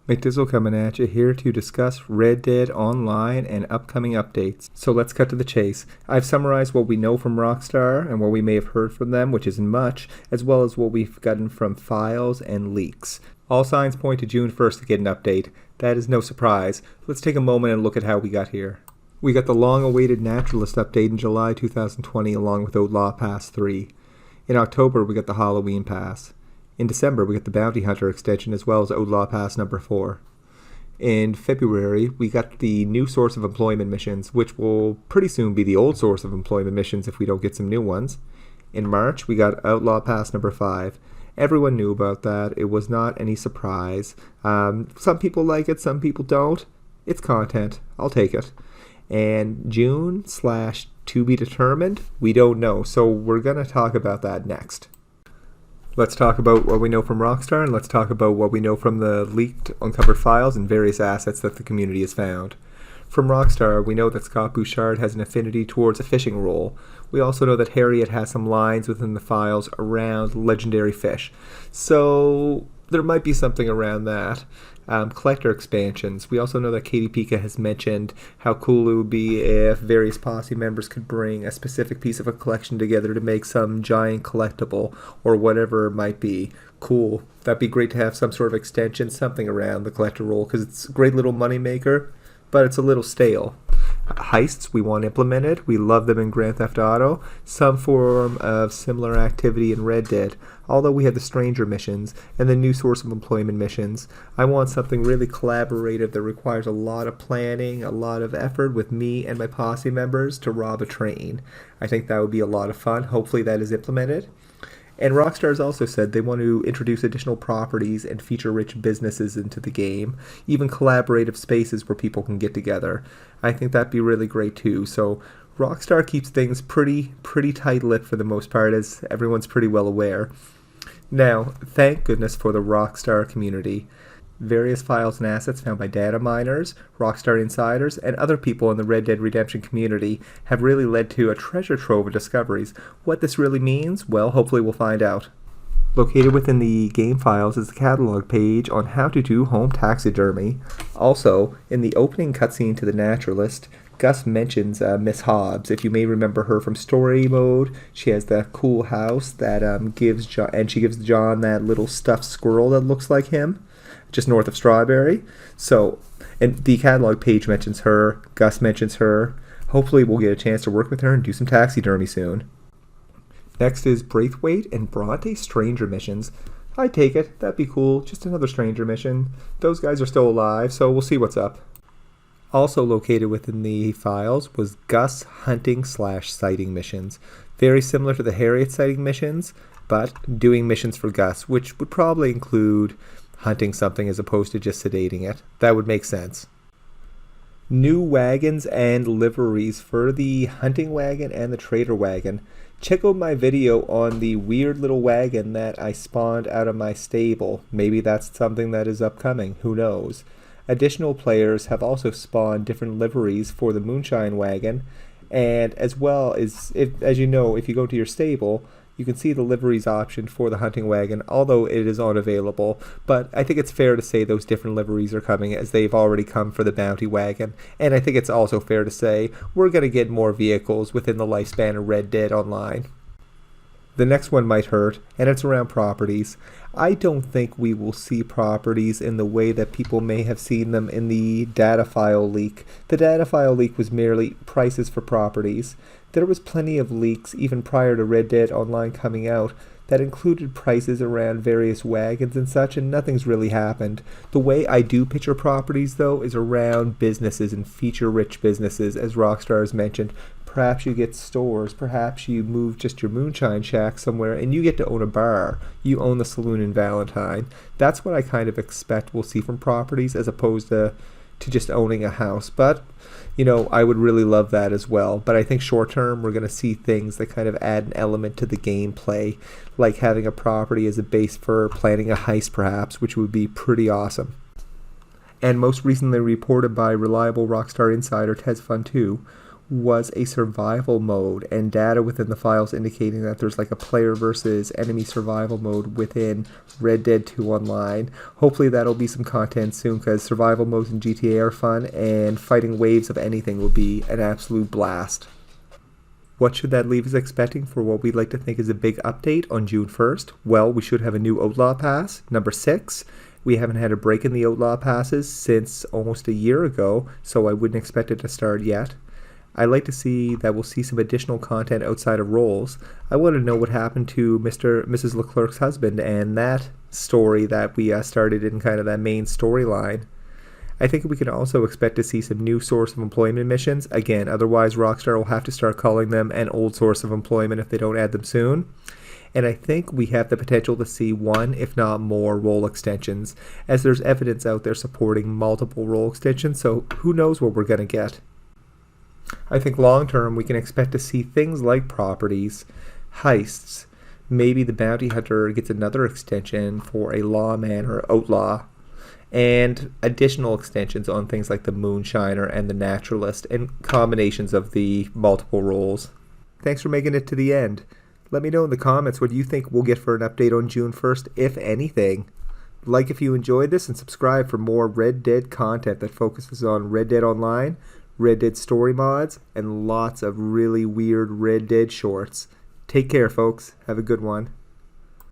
McDizzle coming at you here to discuss Red Dead Online and upcoming updates. So let's cut to the chase. I've summarized what we know from Rockstar and what we may have heard from them, which isn't much, as well as what we've gotten from files and leaks. All signs point to June 1st to get an update. That is no surprise. Let's take a moment and look at how we got here. We got the long-awaited Naturalist update in July 2020 along with Outlaw Pass 3. In October, we got the Halloween Pass. In December, we got the Bounty Hunter extension as well as Outlaw Pass number 4. In February, we got the new source of employment missions, which will pretty soon be the old source of employment missions if we don't get some new ones. In March, we got Outlaw Pass number 5. Everyone knew about that. It was not any surprise. Some people like it, some people don't. It's content. I'll take it. And June / to be determined, we don't know. So we're going to talk about that next. Let's talk about what we know from Rockstar, and let's talk about what we know from the leaked, uncovered files and various assets that the community has found. From Rockstar, we know that Scott Bouchard has an affinity towards a fishing role. We also know that Harriet has some lines within the files around legendary fish. So there might be something around that. Collector expansions. We also know that Katie Pika has mentioned how cool it would be if various posse members could bring a specific piece of a collection together to make some giant collectible or whatever it might be. Cool. That'd be great to have some sort of extension, something around the collector role, because it's a great little money maker, but it's a little stale. Heists we want implemented. We love them in Grand Theft Auto. Some form of similar activity in Red Dead. Although we have the Stranger missions and the new source of employment missions, I want something really collaborative that requires a lot of planning, a lot of effort with me and my posse members to rob a train. I think that would be a lot of fun. Hopefully that is implemented. And Rockstar has also said they want to introduce additional properties and feature-rich businesses into the game, even collaborative spaces where people can get together. I think that'd be really great too. So Rockstar keeps things pretty tight-lipped for the most part, as everyone's pretty well aware. Now, thank goodness for the Rockstar community. Various files and assets found by data miners, Rockstar insiders, and other people in the Red Dead Redemption community have really led to a treasure trove of discoveries. What this really means? Well, hopefully we'll find out. Located within the game files is the catalog page on how to do home taxidermy. Also, in the opening cutscene to The Naturalist, Gus mentions Miss Hobbs. If you may remember her from story mode, she has that cool house that gives John that little stuffed squirrel that looks like him, just north of Strawberry. So, and the catalog page mentions her, Gus mentions her. Hopefully we'll get a chance to work with her and do some taxidermy soon. Next is Braithwaite and Bronte Stranger missions. I take it, that'd be cool, just another Stranger mission. Those guys are still alive, so we'll see what's up. Also located within the files was Gus hunting / sighting missions. Very similar to the Harriet sighting missions, but doing missions for Gus, which would probably include hunting something as opposed to just sedating it. That would make sense. New wagons and liveries for the hunting wagon and the trader wagon. Check out my video on the weird little wagon that I spawned out of my stable. Maybe that's something that is upcoming. Who knows? Additional players have also spawned different liveries for the Moonshine wagon, and as well as, as you know, if you go to your stable, you can see the liveries option for the hunting wagon, although it is unavailable. But I think it's fair to say those different liveries are coming, as they've already come for the bounty wagon. And I think it's also fair to say we're going to get more vehicles within the lifespan of Red Dead Online. The next one might hurt, and it's around properties. I don't think we will see properties in the way that people may have seen them in the data file leak. The data file leak was merely prices for properties. There was plenty of leaks even prior to Red Dead Online coming out that included prices around various wagons and such, and nothing's really happened. The way I do picture properties, though, is around businesses and feature-rich businesses, as Rockstar has mentioned. Perhaps you get stores, perhaps you move just your Moonshine Shack somewhere and you get to own a bar. You own the saloon in Valentine. That's what I kind of expect we'll see from properties as opposed to just owning a house. But, you know, I would really love that as well. But I think short term we're going to see things that kind of add an element to the gameplay, like having a property as a base for planning a heist perhaps, which would be pretty awesome. And most recently reported by reliable Rockstar insider Tez Fun 2, was a survival mode and data within the files indicating that there's like a player versus enemy survival mode within Red Dead 2 Online. Hopefully that'll be some content soon, because survival modes in GTA are fun and fighting waves of anything will be an absolute blast. What should that leave us expecting for what we'd like to think is a big update on June 1st? Well, we should have a new Outlaw Pass, number 6. We haven't had a break in the Outlaw Passes since almost a year ago, so I wouldn't expect it to start yet. I'd like to see that we'll see some additional content outside of roles. I want to know what happened to Mrs. Leclerc's husband and that story that we started in kind of that main storyline. I think we can also expect to see some new source of employment missions. Again, otherwise Rockstar will have to start calling them an old source of employment if they don't add them soon. And I think we have the potential to see one, if not more, role extensions, as there's evidence out there supporting multiple role extensions, so who knows what we're going to get. I think long term we can expect to see things like properties, heists, maybe the bounty hunter gets another extension for a lawman or outlaw, and additional extensions on things like the moonshiner and the naturalist, and combinations of the multiple roles. Thanks for making it to the end. Let me know in the comments what you think we'll get for an update on June 1st, if anything. Like if you enjoyed this, and subscribe for more Red Dead content that focuses on Red Dead Online, Red Dead story mods, and lots of really weird Red Dead shorts. Take care, folks. Have a good one.